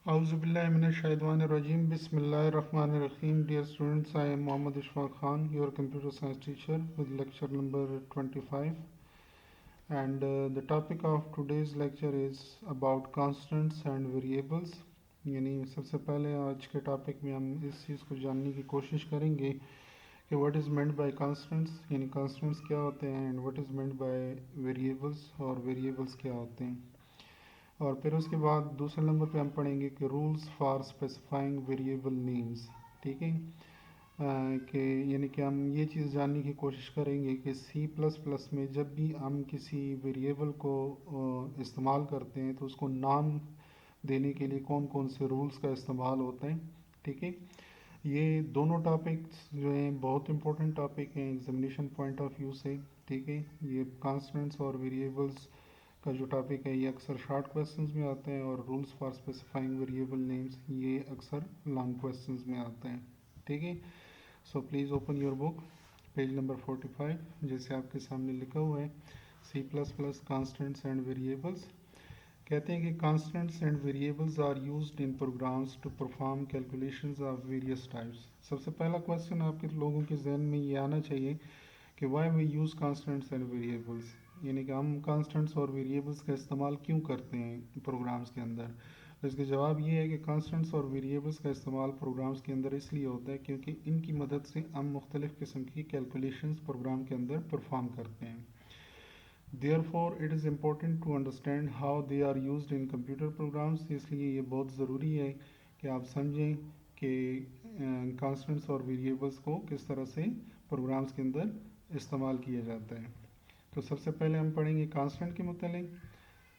Auzubillahiminash-shaytanir-rajim. Bismillahir-rahmanir-rahim. Dear students, I am Mohammad Ishfaq Khan, your computer science teacher with lecture number 25. And the topic of today's lecture is about constants and variables. यानी सबसे पहले आज के topic में हम इस चीज़ को जानने की कोशिश करेंगे कि what is meant by constants, यानी कांस्टेंट्स क्या होते हैं, and what is meant by variables, और वेरिएबल्स क्या होते हैं। और फिर उसके बाद दूसरे नंबर पे हम पढ़ेंगे कि rules for specifying variable names. ठीक है, कि यानी कि हम ये चीज़ जानने की कोशिश करेंगे कि सी प्लस प्लस में जब भी हम किसी वेरिएबल को इस्तेमाल करते हैं तो उसको नाम देने के लिए कौन कौन से रूल्स का इस्तेमाल होता है। ठीक है, ये दोनों टॉपिक्स जो हैं बहुत इंपॉर्टेंट टॉपिक हैं एग्जामिनेशन पॉइंट ऑफ व्यू से। ठीक है, ये कॉन्स्टेंट्स और वेरिएबल्स का जो टॉपिक है ये अक्सर शॉर्ट क्वेश्चंस में आते हैं, और rules for specifying variable names ये अक्सर लॉन्ग क्वेश्चंस में आते हैं। ठीक है, so please open your book, page number 45, जैसे आपके सामने लिखा हुआ है C plus plus constants and variables. कहते हैं कि constants and variables are used in programs to perform calculations of various types. सबसे पहला क्वेश्चन आपके लोगों के जहन में ये आना चाहिए कि why we use constants and variables, यानी कि हम कॉन्स्टेंट्स और वेरिएबल्स का इस्तेमाल क्यों करते हैं प्रोग्राम्स के अंदर। तो इसका जवाब ये है कि कॉन्स्टेंट्स और वेरिएबल्स का इस्तेमाल प्रोग्राम्स के अंदर इसलिए होता है क्योंकि इनकी मदद से हम मुख्तलिफ़ किस्म की कैलकुलेशंस प्रोग्राम के अंदर परफॉर्म करते हैं। Therefore, it is important to understand how they are used in computer programs। इसलिए ये बहुत ज़रूरी है कि आप समझें कि कांस्टेंट्स और वेरिएबल्स को किस तरह से प्रोग्राम्स के अंदर इस्तेमाल किया जाता है। तो सबसे पहले हम पढ़ेंगे कांस्टेंट के मुतालिक।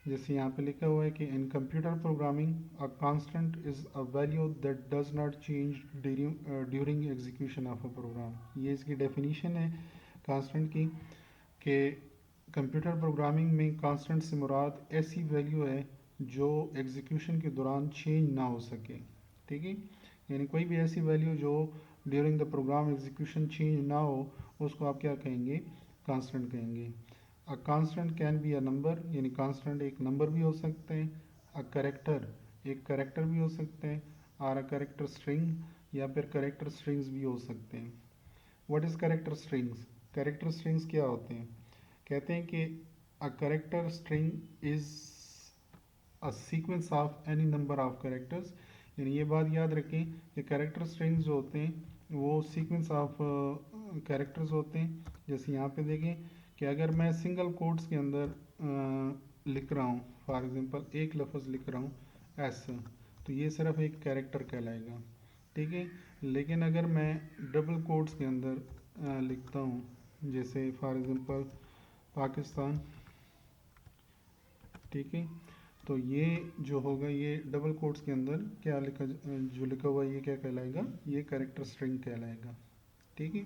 जैसे यहाँ पे लिखा हुआ है कि in computer programming a constant is a value that does not change during execution of a program. ये इसकी डेफिनीशन है कांस्टेंट की, कि कंप्यूटर प्रोग्रामिंग में कांस्टेंट से मुराद ऐसी वैल्यू है जो एग्जीक्यूशन के दौरान चेंज ना हो सके। ठीक है, यानी कोई भी ऐसी वैल्यू जो during the program execution change ना हो उसको आप क्या कहेंगे, कांस्टेंट कहेंगे। A constant can be a number, यानी कांस्टेंट एक नंबर भी हो सकते हैं। अ करेक्टर, एक करेक्टर भी हो सकते हैं। और अ करेक्टर स्ट्रिंग, या फिर करेक्टर स्ट्रिंग्स भी हो सकते हैं। What is character strings, character strings क्या होते हैं। कहते हैं कि a character string is a sequence of any number of characters. यानी ये बात याद रखें कि करेक्टर स्ट्रिंग्स जो होते हैं वो सीक्वेंस ऑफ कैरेक्टर्स होते हैं। जैसे यहाँ पे देखें कि अगर मैं सिंगल कोट्स के अंदर लिख रहा हूँ, फॉर एग्जांपल एक लफ्ज़ लिख रहा हूँ एस, तो ये सिर्फ एक कैरेक्टर कहलाएगा। ठीक है, लेकिन अगर मैं डबल कोट्स के अंदर लिखता हूँ, जैसे फॉर एग्जांपल पाकिस्तान, ठीक है, तो ये जो होगा ये डबल कोट्स के अंदर क्या लिखा, जो लिखा हुआ ये क्या कहलाएगा, ये कैरेक्टर स्ट्रिंग कहलाएगा। ठीक है,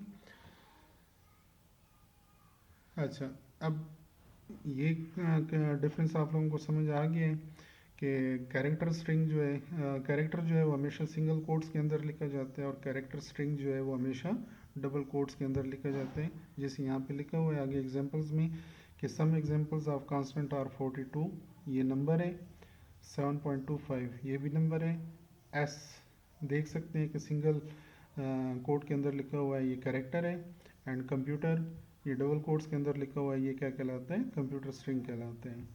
अच्छा, अब ये डिफरेंस आप लोगों को समझ आ गया है कि कैरेक्टर स्ट्रिंग जो है, कैरेक्टर जो है वो हमेशा सिंगल कोट्स के अंदर लिखा जाता है, और कैरेक्टर स्ट्रिंग जो है वो हमेशा डबल कोट्स के अंदर लिखा जाता है। जैसे यहाँ पे लिखा हुआ है आगे एग्जांपल्स में कि some examples of constant are 42, ये नंबर है। 7.25 ये भी नंबर है। एस देख सकते हैं कि सिंगल कोट के अंदर लिखा हुआ है ये कैरेक्टर है। एंड कंप्यूटर, ये डबल कोट्स के अंदर लिखा हुआ है ये क्या कहलाता है, कंप्यूटर स्ट्रिंग कहलाते हैं।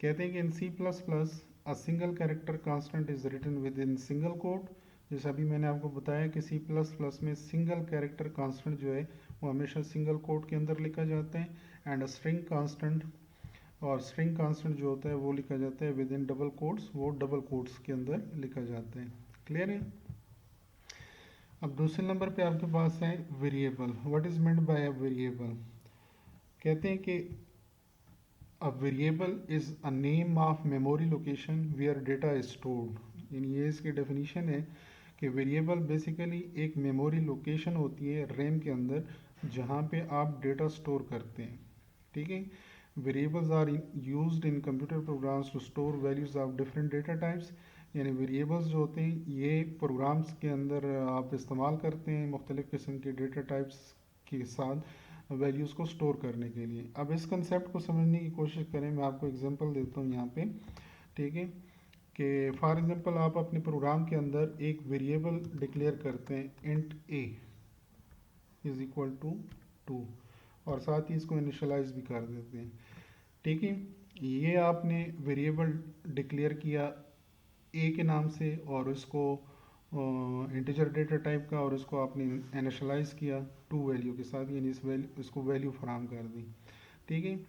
कहते हैं कि in C plus plus a single character constant is written within single quote. जैसे अभी मैंने आपको बताया कि सी प्लस प्लस में सिंगल कैरेक्टर कांस्टेंट जो है वो हमेशा सिंगल कोट के अंदर लिखा जाता है। एंड स्ट्रिंग कांस्टेंट, और स्ट्रिंग कांस्टेंट जो होता है वो लिखा जाता है विद इन डबल कोट्स, वो डबल कोट्स के अंदर लिखा जाता है। क्लियर है। अब दूसरे नंबर पे आपके पास है variable. What is meant by a variable. कहते हैं कि a variable is a name of memory location where data is stored. यानी ये इसकी डेफिनेशन है कि वेरिएबल बेसिकली एक मेमोरी लोकेशन होती है रैम के अंदर जहाँ पे आप डेटा स्टोर करते हैं। ठीक है, variables are used in computer programs to store values of different data types. यानी वेरिएबल्स जो होते हैं ये प्रोग्राम्स के अंदर आप इस्तेमाल करते हैं मुख्तलिफ़ किस्म के डेटा टाइप्स के साथ वैल्यूज़ को स्टोर करने के लिए। अब इस कंसेप्ट को समझने की कोशिश करें, मैं आपको एग्जांपल देता हूँ यहाँ पे। ठीक है, कि फॉर एग्जांपल आप अपने प्रोग्राम के अंदर एक वेरिएबल डिक्लेयर करते हैं int a is equal to 2 और साथ ही इसको इनिशलाइज भी कर देते हैं। ठीक है, ये आपने वेरिएबल डिक्लेयर किया ए के नाम से और इसको इंटीजर डेटा टाइप का, और इसको आपने इनिशलाइज किया 2 वैल्यू के साथ, यानी इसको वैल्यू फराहम कर दी। ठीक है,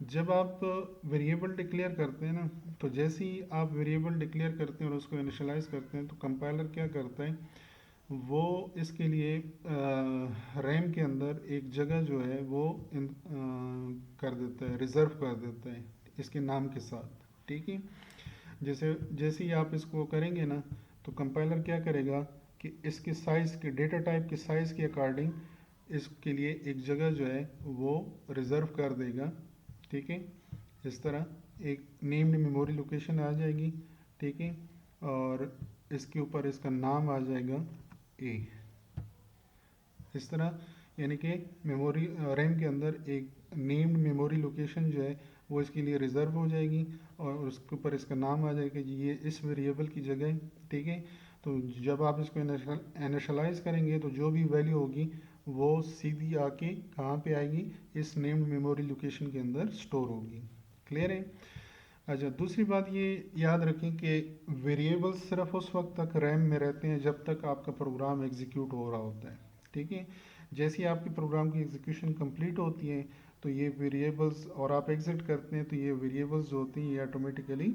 जब आप वेरिएबल डिक्लेयर करते हैं ना, तो जैसे ही आप वेरिएबल डिक्लेयर करते हैं और उसको इनिशलाइज करते हैं तो कंपाइलर क्या करता है, वो इसके लिए रैम के अंदर एक जगह जो है वो कर देता है, रिजर्व कर देता है इसके नाम के साथ। ठीक है, जैसे जैसे ही आप इसको करेंगे ना, तो कंपाइलर क्या करेगा कि इसके साइज़ के, डेटा टाइप के साइज़ के अकॉर्डिंग इसके लिए एक जगह जो है वो रिज़र्व कर देगा। ठीक है, इस तरह एक नेम्ड मेमोरी लोकेशन आ जाएगी। ठीक है, और इसके ऊपर इसका नाम आ जाएगा ए। इस तरह यानी कि मेमोरी रैम के अंदर एक नेम्ड मेमोरी लोकेशन जो है वो इसके लिए रिज़र्व हो जाएगी और उसके ऊपर इसका नाम आ जाएगा कि ये इस वेरिएबल की जगह है। ठीक है, तो जब आप इसको इनिशियलाइज करेंगे तो जो भी वैल्यू होगी वो सीधी आके कहाँ पे आएगी, इस नेम्ड मेमोरी लोकेशन के अंदर स्टोर होगी। क्लियर है? अच्छा, दूसरी बात ये याद रखें कि वेरिएबल्स सिर्फ उस वक्त तक रैम में रहते हैं जब तक आपका प्रोग्राम एग्जीक्यूट हो रहा होता है। ठीक है, जैसे ही आपकी प्रोग्राम की एग्जीक्यूशन कंप्लीट होती है तो ये वेरिएबल्स, और आप एग्जिट करते हैं तो ये वेरिएबल्स जो होती हैं ये ऑटोमेटिकली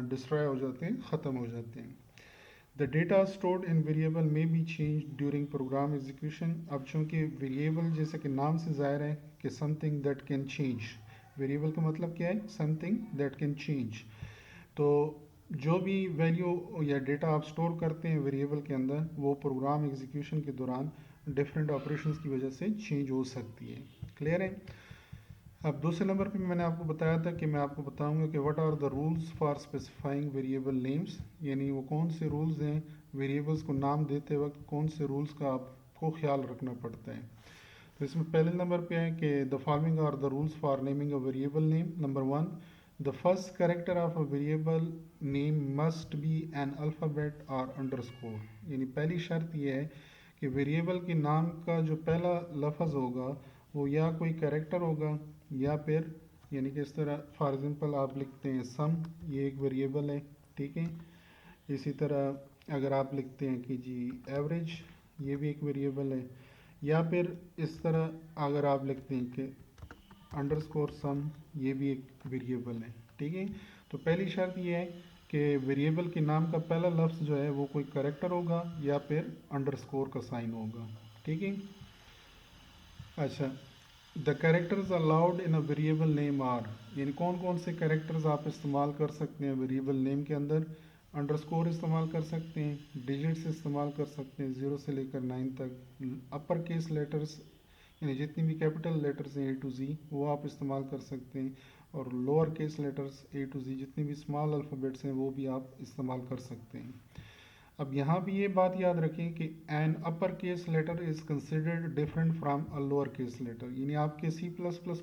डिस्ट्रॉय हो जाते हैं, ख़त्म हो जाते हैं। The data stored in variable में be change during program execution. अब चूँकि वेरिएबल जैसे कि नाम से ज़ाहिर है कि something that can change, variable का मतलब क्या है, समथिंग दैट कैन चेंज। तो जो भी वैल्यू या डेटा आप स्टोर करते हैं वेरिएबल के अंदर, वो प्रोग्राम एग्जीक्यूशन के दौरान डिफरेंट ऑपरेशंस की वजह से चेंज हो सकती है। क्लियर है? अब दूसरे नंबर पे मैंने आपको बताया था कि मैं आपको बताऊंगा कि what are the rules for specifying variable names, यानी वो कौन से रूल्स हैं वेरिएबल्स को नाम देते वक्त, कौन से रूल्स का आपको ख्याल रखना पड़ता है। तो इसमें पहले नंबर पे है कि the following are the rules for naming a variable name. Number 1, the first character of a variable name must be an alphabet और अंडरस्कोर। यानी पहली शर्त यह है कि वेरिएबल के नाम का जो पहला लफ्ज़ होगा वो या कोई कैरेक्टर होगा या फिर, यानी कि इस तरह फॉर एग्जांपल आप लिखते हैं सम, ये एक वेरिएबल है। ठीक है, इसी तरह अगर आप लिखते हैं कि जी एवरेज, ये भी एक वेरिएबल है। या फिर इस तरह अगर आप लिखते हैं कि अंडरस्कोर सम, ये भी एक वेरिएबल है। ठीक है, तो पहली शर्त ये है कि वेरिएबल के नाम का पहला लफ्ज़ जो है वो कोई करेक्टर होगा या फिर अंडरस्कोर का साइन होगा। ठीक है, अच्छा, the characters allowed in a variable name are, यानी कौन कौन से कैरेक्टर्स आप इस्तेमाल कर सकते हैं वेरिएबल नेम के अंदर। अंडरस्कोर इस्तेमाल कर सकते हैं, डिजिट्स इस्तेमाल कर सकते हैं 0 से लेकर 9 तक, अपर केस लेटर्स यानी जितनी भी कैपिटल लेटर्स हैं A to Z वो आप इस्तेमाल कर सकते हैं, और lower case letters A to Z जितने भी स्मॉल अल्फ़ाबेट्स हैं वो भी आप इस्तेमाल कर सकते हैं। अब यहाँ भी ये बात याद रखें कि an upper case letter is considered different from a lower case letter, यानी आपके C++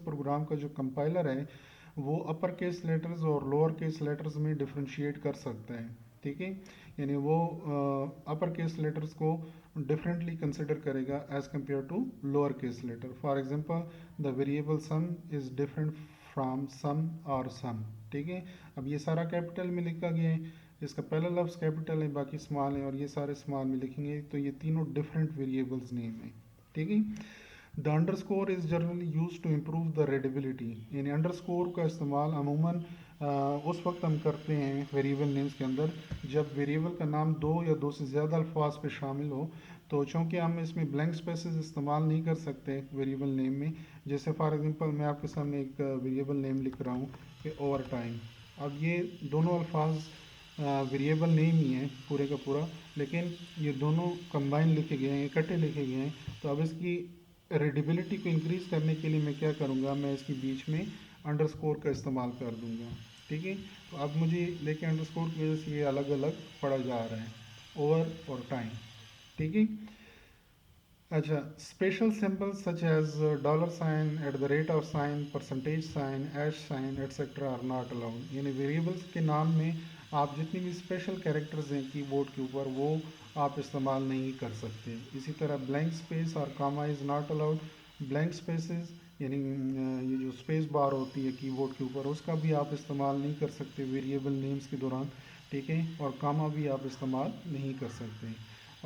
प्रोग्राम का जो कंपाइलर है वो अपर केस लेटर्स और लोअर केस लेटर्स में डिफ्रेंशिएट कर सकता है। ठीक है, यानी वो अपर केस लेटर्स को डिफरेंटली कंसिडर करेगा as compare to lower case letter. For example, the variable sum is different from sum और सम। ठीक है, अब ये सारा कैपिटल में लिखा गया है, इसका पहला लफ्ज़ कैपिटल है, बाकी स्मॉल है, और ये सारे स्मॉल में लिखेंगे, तो ये तीनों डिफरेंट वेरिएबल्स नेम है। ठीक है, the underscore is generally use to improve the readability, यानी अंडरस्कोर का इस्तेमाल अमूमन उस वक्त हम करते हैं वेरिएबल नेम्स के अंदर जब वेरिएबल का नाम दो या दो से ज़्यादा अल्फाज पे शामिल हो। तो चूँकि हम इसमें ब्लैंक स्पेसेस इस्तेमाल नहीं कर सकते वेरिएबल नेम में, जैसे फॉर एग्जांपल मैं आपके सामने एक वेरिएबल नेम लिख रहा हूँ कि ओवर टाइम। अब ये दोनों अल्फाज वेरिएबल नेम ही है पूरे का पूरा, लेकिन ये दोनों कंबाइन लिखे गए हैं, इकट्ठे लिखे गए हैं। तो अब इसकी रीडेबिलिटी को इंक्रीज़ करने के लिए मैं क्या करूँगा, मैं इसके बीच में अंडरस्कोर का इस्तेमाल कर दूँगा। ठीक है, तो अब मुझे लेके अंडरस्कोर की वजह से ये अलग अलग पढ़ा जा रहा है, ओवर और टाइम। ठीक है, अच्छा, special symbols such as dollar sign, at the rate of sign, percentage sign, hash sign etcetera are not allowed, यानी वेरिएबल्स के नाम में आप जितनी भी स्पेशल कैरेक्टर्स हैं कीबोर्ड के ऊपर वो आप इस्तेमाल नहीं कर सकते। इसी तरह ब्लैंक स्पेस और comma is not allowed. Blank spaces यानी ये जो स्पेस बार होती है कीबोर्ड के ऊपर उसका भी आप इस्तेमाल नहीं कर सकते वेरिएबल नेम्स के दौरान, ठीक है। और कामा भी आप इस्तेमाल नहीं कर सकते।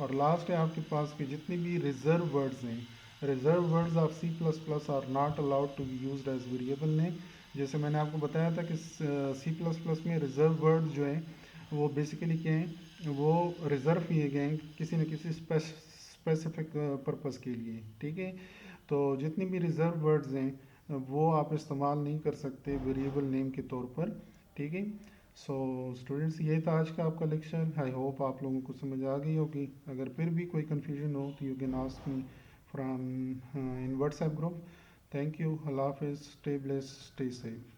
और लास्ट है आपके पास के जितने भी रिजर्व वर्ड्स हैं, reserve words of C plus plus are not allowed to be use as variable name. जैसे मैंने आपको बताया था कि सी प्लस प्लस में रिजर्व वर्ड्स जो हैं वो बेसिकली क्या हैं, वो रिजर्व किए गए हैं किसी न किसी स्पेसिफिक पर्पस के लिए, ठीक है। तो जितनी भी रिजर्व वर्ड्स हैं वो आप इस्तेमाल नहीं कर सकते वेरिएबल नेम के तौर पर, ठीक है। सो स्टूडेंट्स ये था आज का आपका लेक्चर। आई होप आप लोगों को समझ आ गई होगी। अगर फिर भी कोई कन्फ्यूजन हो तो you can ask me from in WhatsApp group. Thank you. अल्लाह हाफिज़। Stay blessed, stay safe.